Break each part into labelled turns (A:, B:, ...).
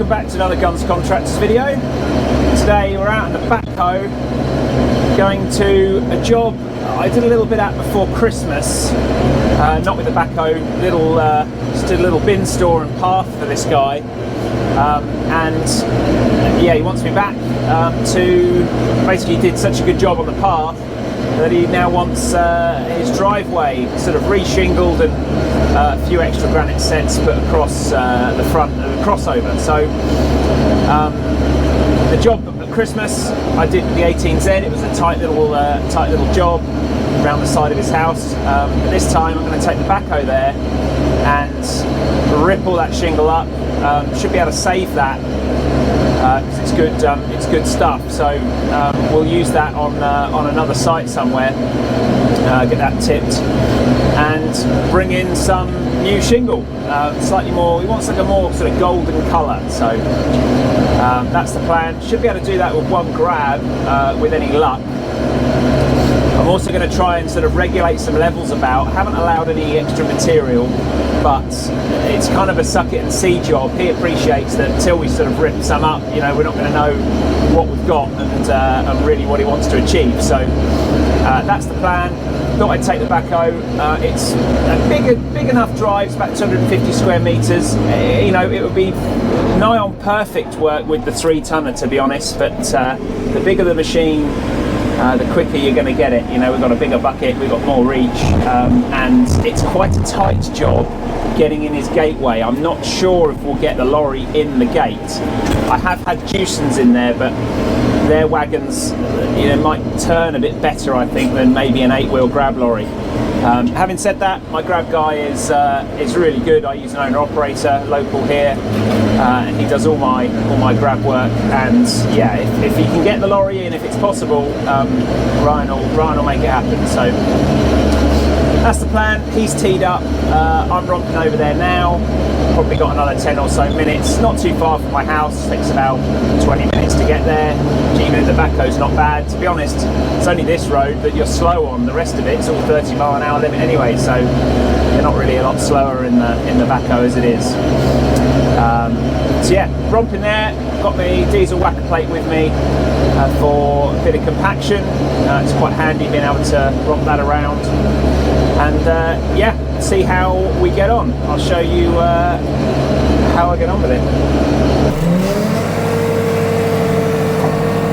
A: welcome back to another Guns Contractors video. Today we're out in the Backhoe going to a job I did a little bit at before Christmas, not with the Backhoe, just did a little bin store and path for this guy, and yeah, he wants me back to basically did such a good job on the path that he now wants his driveway sort of re-shingled and a few extra granite sets put across the front of the crossover. So the job at Christmas I did the 18Z. It was a tight little job around the side of his house. But this time I'm going to take the Backhoe there and rip all that shingle up. Should be able to save that because it's good stuff. So we'll use that on another site somewhere. Get that tipped and bring in some new shingle, slightly more. He wants like a more sort of golden colour. So that's the plan. Should be able to do that with one grab with any luck. I'm also going to try and sort of regulate some levels about. I haven't allowed any extra material, but it's kind of a suck it and see job. He appreciates that until we sort of rip some up, you know, we're not going to know what we've got and really what he wants to achieve. So that's the plan. Thought I'd take the Backhoe. It's a big enough drive. It's about 250 square meters. You know, it would be nigh on perfect work with the 3-tonner, to be honest. But the bigger the machine, the quicker you're going to get it. You know, we've got a bigger bucket, we've got more reach, and it's quite a tight job getting in his gateway. I'm not sure if we'll get the lorry in the gate. I have had Dewsons in there, but their wagons, you know, might turn a bit better, I think, than maybe an 8-wheel grab lorry. Having said that, my grab guy is really good. I use an owner-operator local here, and he does all my grab work. And yeah, if he can get the lorry in, if it's possible, Ryan will make it happen. So that's the plan. He's teed up. I'm romping over there now. Probably got another 10 or so minutes. Not too far from my house. Takes about 20 minutes to get there. Even if the Backhoe's not bad. To be honest, it's only this road that you're slow on. The rest of it's all 30-mile-an-hour limit anyway. So you're not really a lot slower in the Backhoe as it is. So yeah, romping there. Got my diesel whacker plate with me for a bit of compaction. It's quite handy being able to romp that around. And yeah, see how we get on. I'll show you how I get on with it.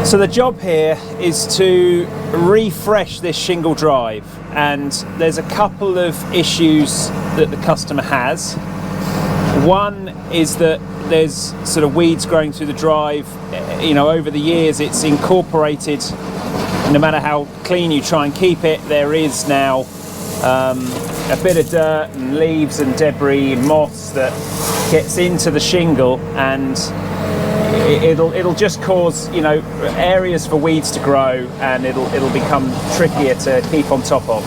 A: So the job here is to refresh this shingle drive, and there's a couple of issues that the customer has. One is that there's sort of weeds growing through the drive. You know, over the years it's incorporated. No matter how clean you try and keep it, there is now a bit of dirt and leaves and debris and moss that gets into the shingle, and it'll just cause, you know, areas for weeds to grow, and it'll become trickier to keep on top of.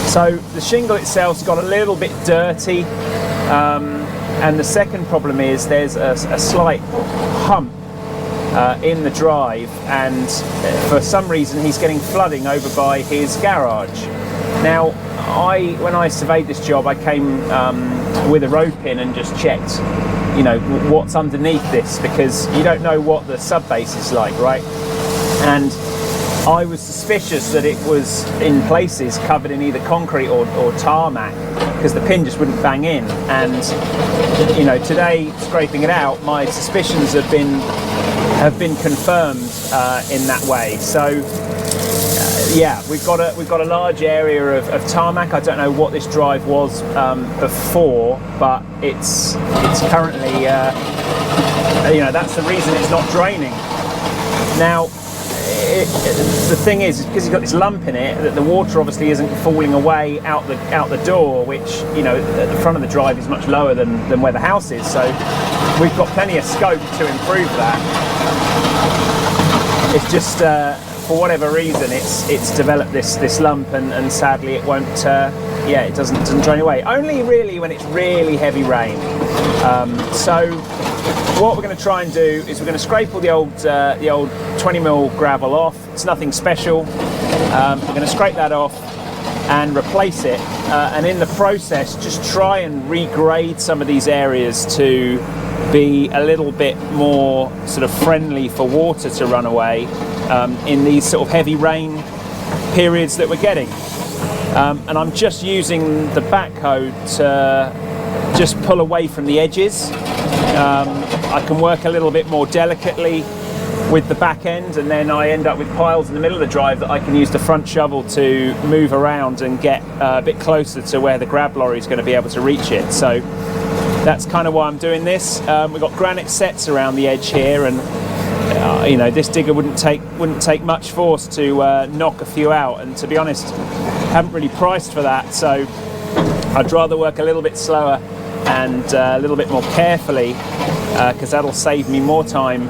A: So the shingle itself's got a little bit dirty, and the second problem is there's a slight hump in the drive, and for some reason he's getting flooding over by his garage. Now, when I surveyed this job, I came with a road pin and just checked, you know, what's underneath this, because you don't know what the sub base is like, right? And I was suspicious that it was in places covered in either concrete or tarmac, because the pin just wouldn't bang in. And you know, today scraping it out, my suspicions have been confirmed in that way. So yeah, we've got a large area of tarmac. I don't know what this drive was before, but it's currently you know, that's the reason it's not draining. Now the thing is, because you've got this lump in it, that the water obviously isn't falling away out the door, which, you know, at the front of the drive is much lower than where the house is. So we've got plenty of scope to improve that. It's just for whatever reason it's developed this lump, and sadly it won't. Yeah, it doesn't drain away. Only really when it's really heavy rain. So what we're going to try and do is we're going to scrape all the old 20mm gravel off. It's nothing special. We're going to scrape that off and replace it, and in the process just try and regrade some of these areas to be a little bit more sort of friendly for water to run away in these sort of heavy rain periods that we're getting. And I'm just using the backhoe to just pull away from the edges. I can work a little bit more delicately with the back end, and then I end up with piles in the middle of the drive that I can use the front shovel to move around and get a bit closer to where the grab lorry is going to be able to reach it. So that's kind of why I'm doing this. We've got granite sets around the edge here, and you know, this digger wouldn't take much force to knock a few out, and to be honest, haven't really priced for that, so I'd rather work a little bit slower and a little bit more carefully, because that'll save me more time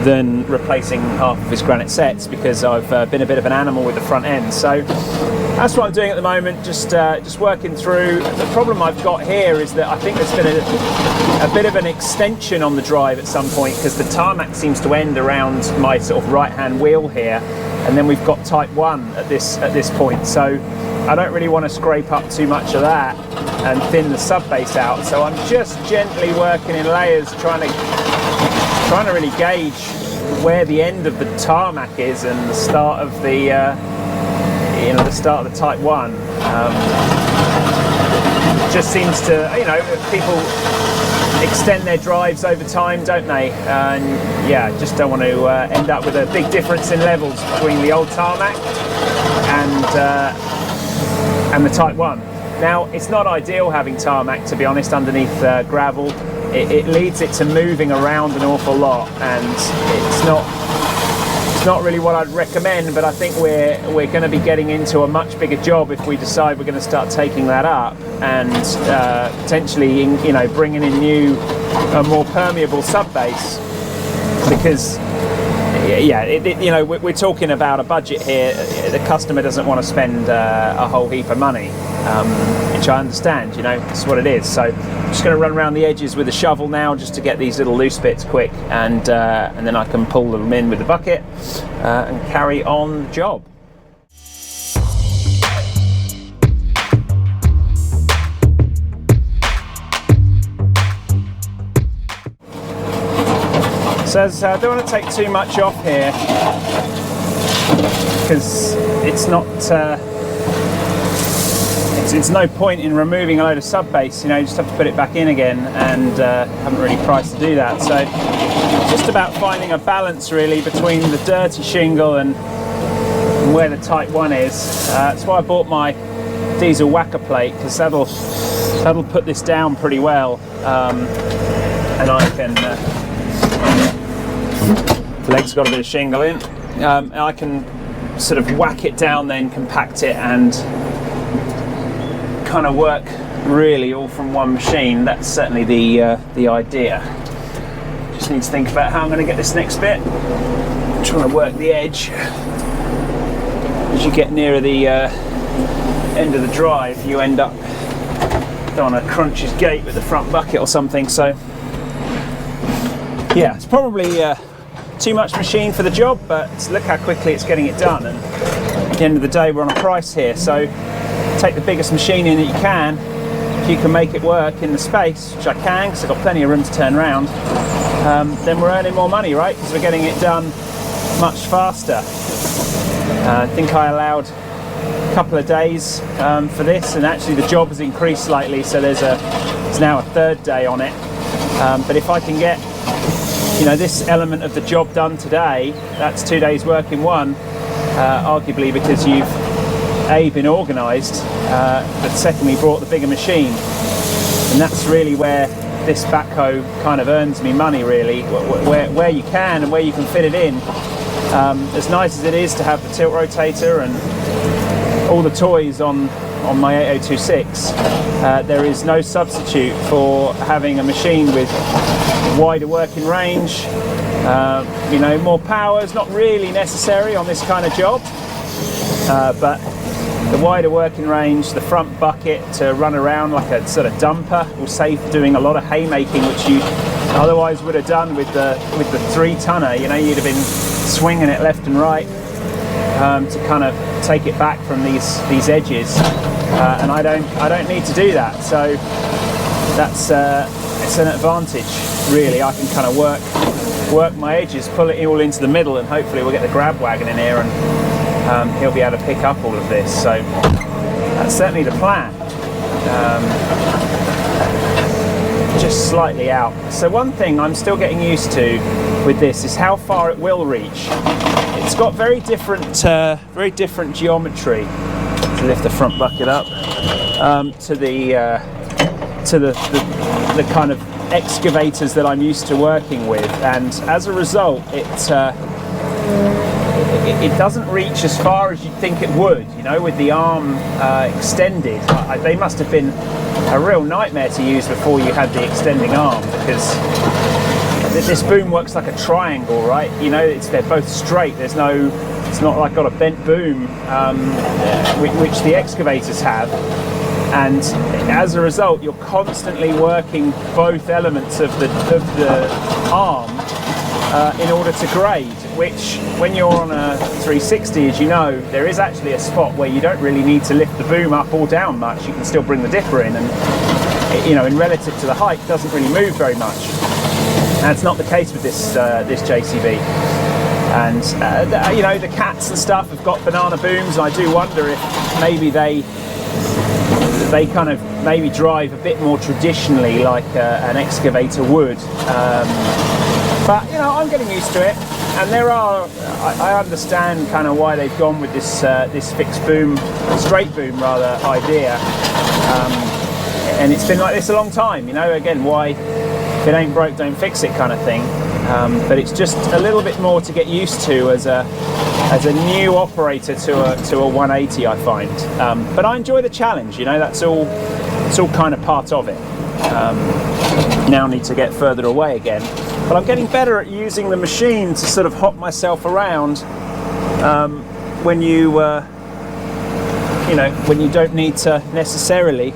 A: than replacing half of his granite sets, because I've been a bit of an animal with the front end. So that's what I'm doing at the moment, just working through. The problem I've got here is that I think there's been a bit of an extension on the drive at some point, because the tarmac seems to end around my sort of right hand wheel here, and then we've got type 1 at this point, so I don't really want to scrape up too much of that and thin the sub base out. So I'm just gently working in layers, trying to really gauge where the end of the tarmac is and the start of the the start of the type 1. Just seems to, you know, people extend their drives over time, don't they? And yeah, just don't want to end up with a big difference in levels between the old tarmac and the type 1. Now, it's not ideal having tarmac, to be honest, underneath gravel. It leads it to moving around an awful lot, and it's not really what I'd recommend, but I think we're going to be getting into a much bigger job if we decide we're going to start taking that up, and potentially, you know, bringing in a more permeable sub base, because yeah, you know, we're talking about a budget here. The customer doesn't want to spend a whole heap of money, which I understand, you know, it's what it is. So I'm just going to run around the edges with a shovel now, just to get these little loose bits quick, and then I can pull them in with the bucket and carry on the job. So I don't want to take too much off here, because it's not. It's no point in removing a load of sub base. You know, you just have to put it back in again, and haven't really priced to do that. So it's just about finding a balance really between the dirty shingle and where the type 1 is. That's why I bought my diesel whacker plate, because that'll put this down pretty well, and I can. The leg's got a bit of shingle in. I can sort of whack it down, then compact it, and kind of work really all from one machine. That's certainly the idea. Just need to think about how I'm going to get this next bit. I'm trying to work the edge. As you get nearer the end of the drive, you end up, don't want to crunch his gate with the front bucket or something. So yeah, it's probably too much machine for the job, but look how quickly it's getting it done, and at the end of the day we're on a price here, so take the biggest machine in that you can. If you can make it work in the space, which I can, because I've got plenty of room to turn around, then we're earning more money, right? Because we're getting it done much faster. I think I allowed a couple of days for this, and actually the job has increased slightly, so there's now a third day on it. But if I can get, you know, this element of the job done today, that's 2 days work in one, arguably because you've been organised, but secondly brought the bigger machine, and that's really where this backhoe kind of earns me money, really, where you can and where you can fit it in. As nice as it is to have the tilt rotator and all the toys on my 8026, there is no substitute for having a machine with wider working range. You know, more power is not really necessary on this kind of job, but the wider working range, the front bucket to run around like a sort of dumper will save doing a lot of haymaking, which you otherwise would have done with the 3-tonner. You know, you'd have been swinging it left and right to kind of take it back from these edges, and I don't need to do that. So it's an advantage, really. I can kind of work my edges, pull it all into the middle, and hopefully we'll get the grab wagon in here and he'll be able to pick up all of this. So that's certainly the plan. Just slightly out. So one thing I'm still getting used to with this is how far it will reach. It's got very different geometry. To lift the front bucket up to the kind of excavators that I'm used to working with, and as a result, it doesn't reach as far as you'd think it would. You know, with the arm extended, they must have been a real nightmare to use before you had the extending arm, because this boom works like a triangle, right? You know, they're both straight. It's not like got a bent boom, which the excavators have. And as a result, you're constantly working both elements of the arm in order to grade, which when you're on a 360, as you know, there is actually a spot where you don't really need to lift the boom up or down much. You can still bring the dipper in, and you know, in relative to the height, it doesn't really move very much. And it's not the case with this JCB. And you know, the cats and stuff have got banana booms, and I do wonder if maybe they kind of maybe drive a bit more traditionally like an excavator would. But you know, I'm getting used to it, and I understand kind of why they've gone with this fixed boom, straight boom rather, idea. And it's been like this a long time, you know. Again, why, if it ain't broke, don't fix it kind of thing. But it's just a little bit more to get used to as a new operator to a 180, I find. But I enjoy the challenge, you know. It's all kind of part of it. Now need to get further away again, but I'm getting better at using the machine to sort of hop myself around when you don't need to necessarily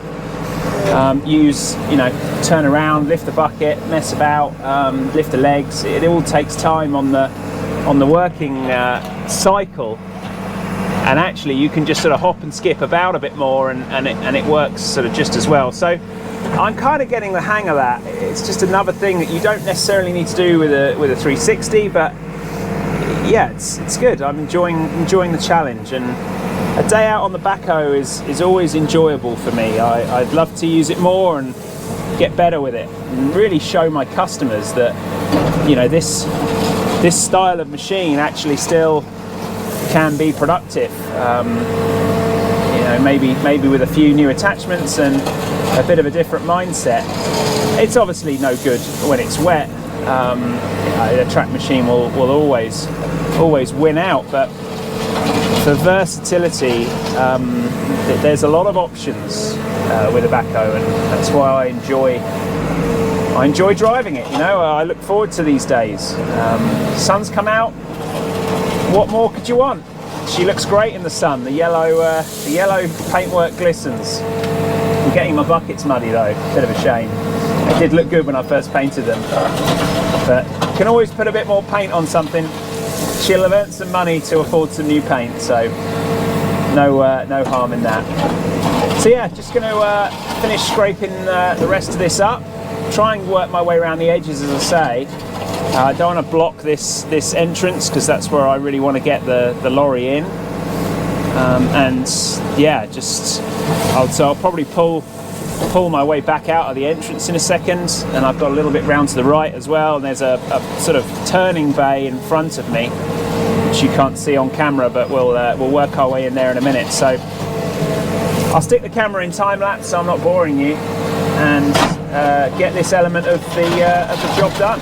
A: use, you know, turn around, lift the bucket, mess about, lift the legs. It all takes time on the working cycle, and actually you can just sort of hop and skip about a bit more, and it works sort of just as well. So I'm kind of getting the hang of that. It's just another thing that you don't necessarily need to do with a 360, but yeah, it's good. I'm enjoying the challenge, and a day out on the backhoe is always enjoyable for me. I'd love to use it more and get better with it, and really show my customers that, you know, this style of machine actually still can be productive. You know, maybe with a few new attachments and a bit of a different mindset. It's obviously no good when it's wet. The track machine will always win out, but for versatility, there's a lot of options with a backhoe, and that's why I enjoy driving it. You know, I look forward to these days. Sun's come out. What more could you want? She looks great in the sun. The yellow paintwork glistens. I'm getting my buckets muddy though. Bit of a shame. They did look good when I first painted them, but you can always put a bit more paint on something. She'll have earned some money to afford some new paint, so no harm in that. So yeah, just going to finish scraping the rest of this up. Try and work my way around the edges, as I say. I don't want to block this entrance, because that's where I really want to get the lorry in. And yeah, so I'll probably pull my way back out of the entrance in a second, and I've got a little bit round to the right as well, and there's a sort of turning bay in front of me, which you can't see on camera, but we'll work our way in there in a minute. So I'll stick the camera in time lapse so I'm not boring you, and get this element of the job done.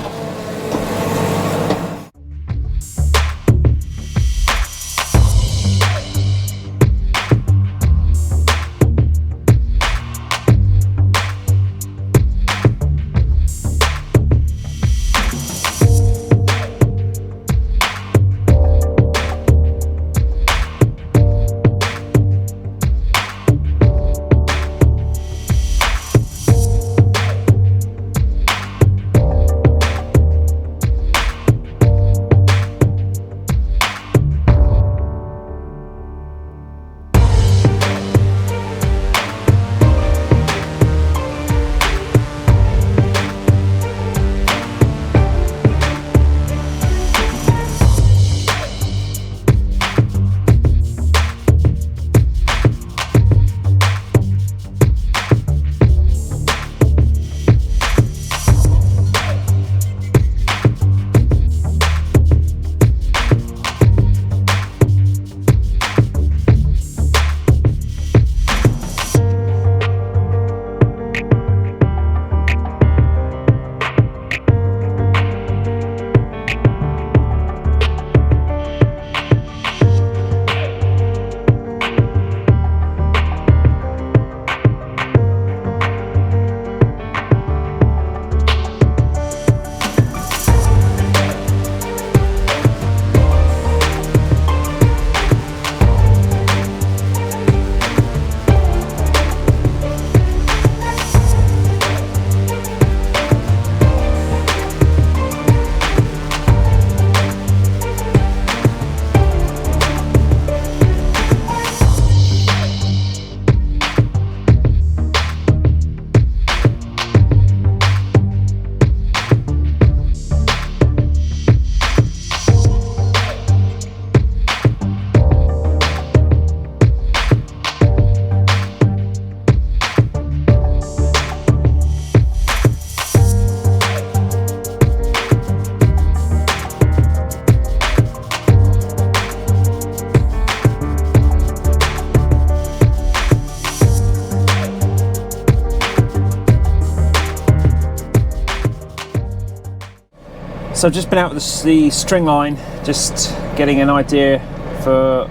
A: So I've just been out with the string line, just getting an idea for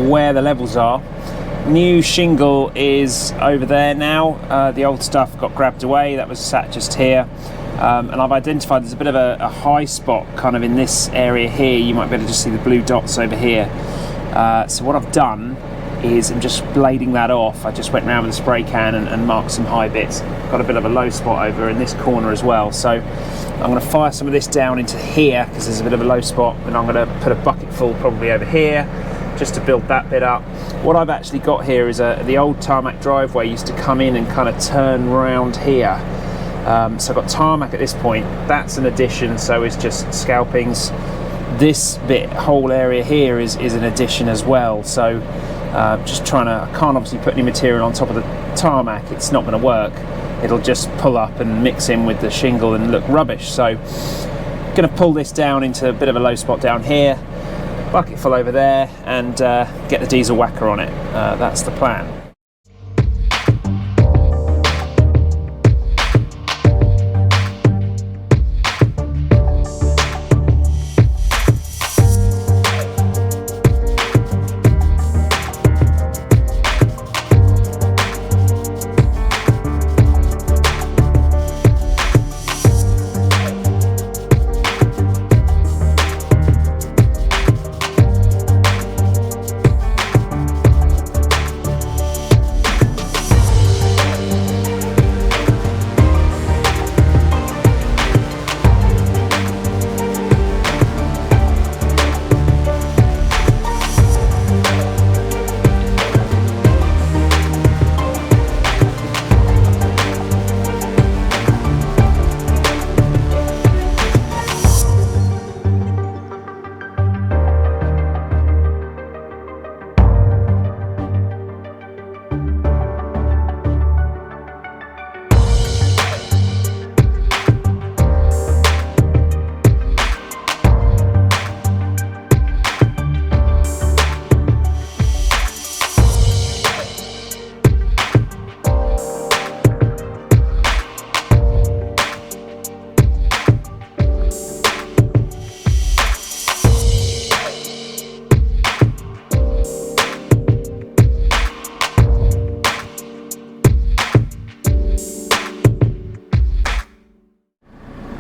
A: where the levels are. New shingle is over there now. The old stuff got grabbed away, that was sat just here. And I've identified there's a bit of a high spot kind of in this area here. You might be able to just see the blue dots over here. So what I've done is I'm just blading that off. I just went around with a spray can and marked some high bits. Got a bit of a low spot over in this corner as well. So I'm going to fire some of this down into here because there's a bit of a low spot, and I'm going to put a bucket full probably over here just to build that bit up. What I've actually got here is the old tarmac driveway used to come in and kind of turn round here. So I've got tarmac at this point. That's an addition, so is just scalpings. This whole area here is an addition as well. So just trying to, I can't obviously put any material on top of the tarmac, it's not going to work. It'll just pull up and mix in with the shingle and look rubbish. So I'm going to pull this down into a bit of a low spot down here, bucket full over there, and get the diesel whacker on it. That's the plan.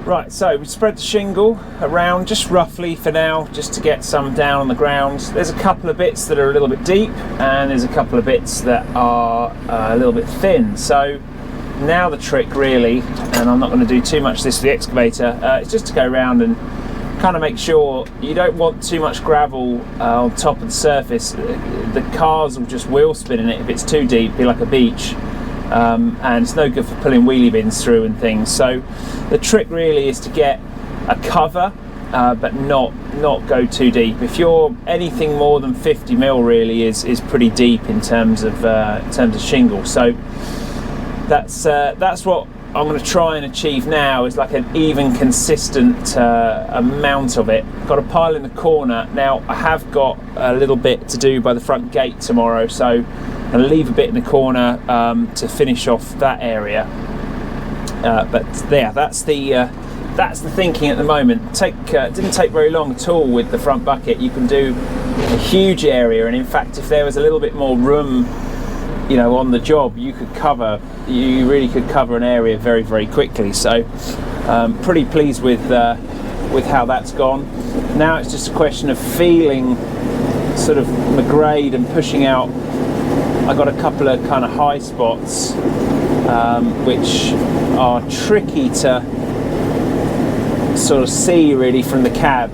A: Right, so we spread the shingle around just roughly for now, just to get some down on the ground. There's a couple of bits that are a little bit deep, and there's a couple of bits that are a little bit thin. So now the trick really, and I'm not going to do too much of this with the excavator, is just to go around and kind of make sure you don't want too much gravel on top of the surface. The cars will just wheel spin in it if it's too deep, be like a beach. And it's no good for pulling wheelie bins through and things. So the trick really is to get a cover, but not go too deep. If you're anything more than 50 mil, really is pretty deep in terms of shingle. So that's what I'm going to try and achieve now, is like an even, consistent amount of it. Got a pile in the corner. Now I have got a little bit to do by the front gate tomorrow, so I'll leave a bit in the corner to finish off that area. But there, that's the thinking at the moment. Didn't take very long at all with the front bucket. You can do a huge area, and in fact, if there was a little bit more room, you know, on the job, you really could cover an area very, very quickly. So pretty pleased with how that's gone. Now it's just a question of feeling sort of my grade and pushing out. I got a couple of kind of high spots which are tricky to sort of see really from the cab.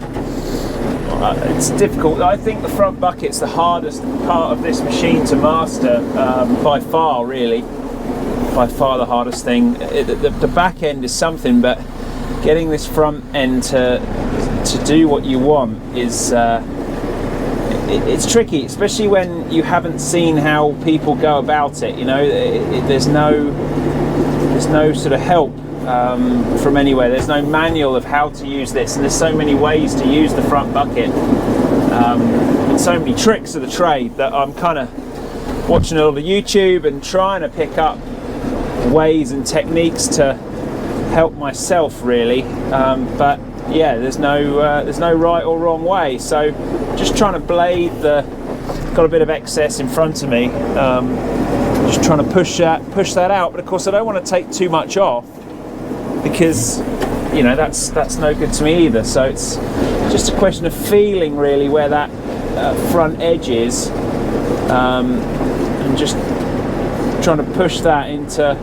A: It's difficult. I think the front bucket's the hardest part of this machine to master, by far, really. By far the hardest thing. The back end is something, but getting this front end to do what you want is it's tricky, especially when you haven't seen how people go about it. You know, there's no sort of help from anywhere. There's no manual of how to use this, and there's so many ways to use the front bucket, and so many tricks of the trade that I'm kind of watching a lot of YouTube and trying to pick up ways and techniques to help myself, really. But yeah, there's no right or wrong way. So just trying to blade got a bit of excess in front of me, just trying to push that out. But of course I don't want to take too much off, because you know that's no good to me either. So it's just a question of feeling really where that front edge is, and just trying to push that into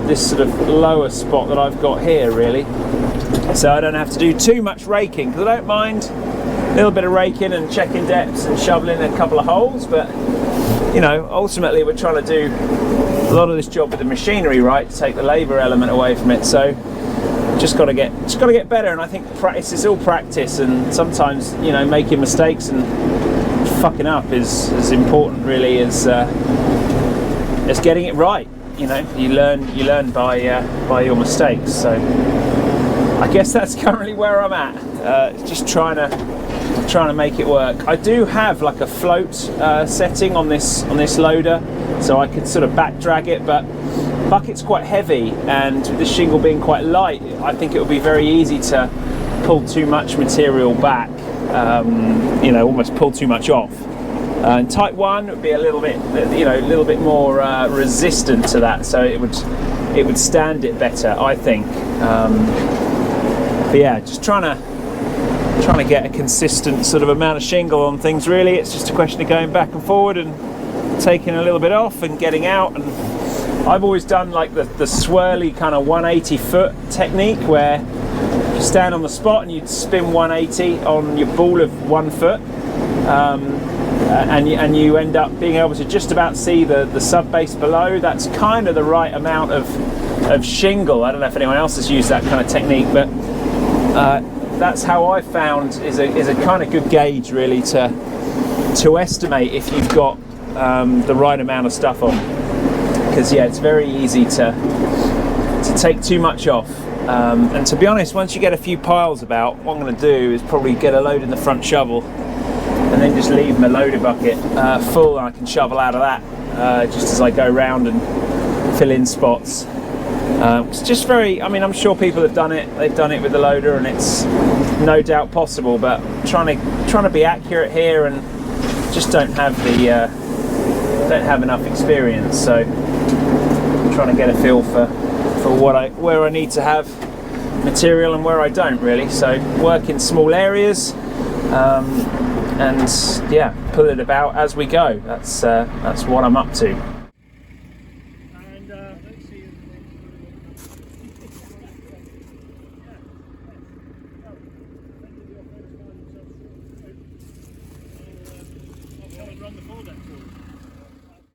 A: this sort of lower spot that I've got here really, so I don't have to do too much raking, because I don't mind a little bit of raking and checking depths and shoveling a couple of holes, but you know, ultimately we're trying to do a lot of this job with the machinery, right, to take the labour element away from it. So just got to get better, and I think practice is all practice, and sometimes, you know, making mistakes and fucking up is as important really as getting it right. You know, you learn by your mistakes. So I guess that's currently where I'm at, just trying to make it work. I do have like a float setting on this loader, so I could sort of back drag it, but bucket's quite heavy, and with this shingle being quite light, I think it would be very easy to pull too much material back, you know, almost pull too much off. And type 1 would be a little bit, you know, a little bit more resistant to that, so it would stand it better, I think. But yeah, just trying to get a consistent sort of amount of shingle on things really. It's just a question of going back and forward and taking a little bit off and getting out. And I've always done like the swirly kind of 180 foot technique, where you stand on the spot and you spin 180 on your ball of 1 foot, and you end up being able to just about see the sub base below. That's kind of the right amount of shingle. I don't know if anyone else has used that kind of technique, but that's how I found is a kind of good gauge really to estimate if you've got the right amount of stuff on. Because yeah, it's very easy to take too much off, and to be honest, once you get a few piles about, what I'm going to do is probably get a load in the front shovel and then just leave my loader bucket full, and I can shovel out of that just as I go around and fill in spots. It's just very, I mean, I'm sure people have done it, they've done it with the loader, and it's no doubt possible, but trying to be accurate here, and just don't have enough experience. So I'm trying to get a feel for where I need to have material and where I don't really. So work in small areas, and yeah, pull it about as we go. That's what I'm up to.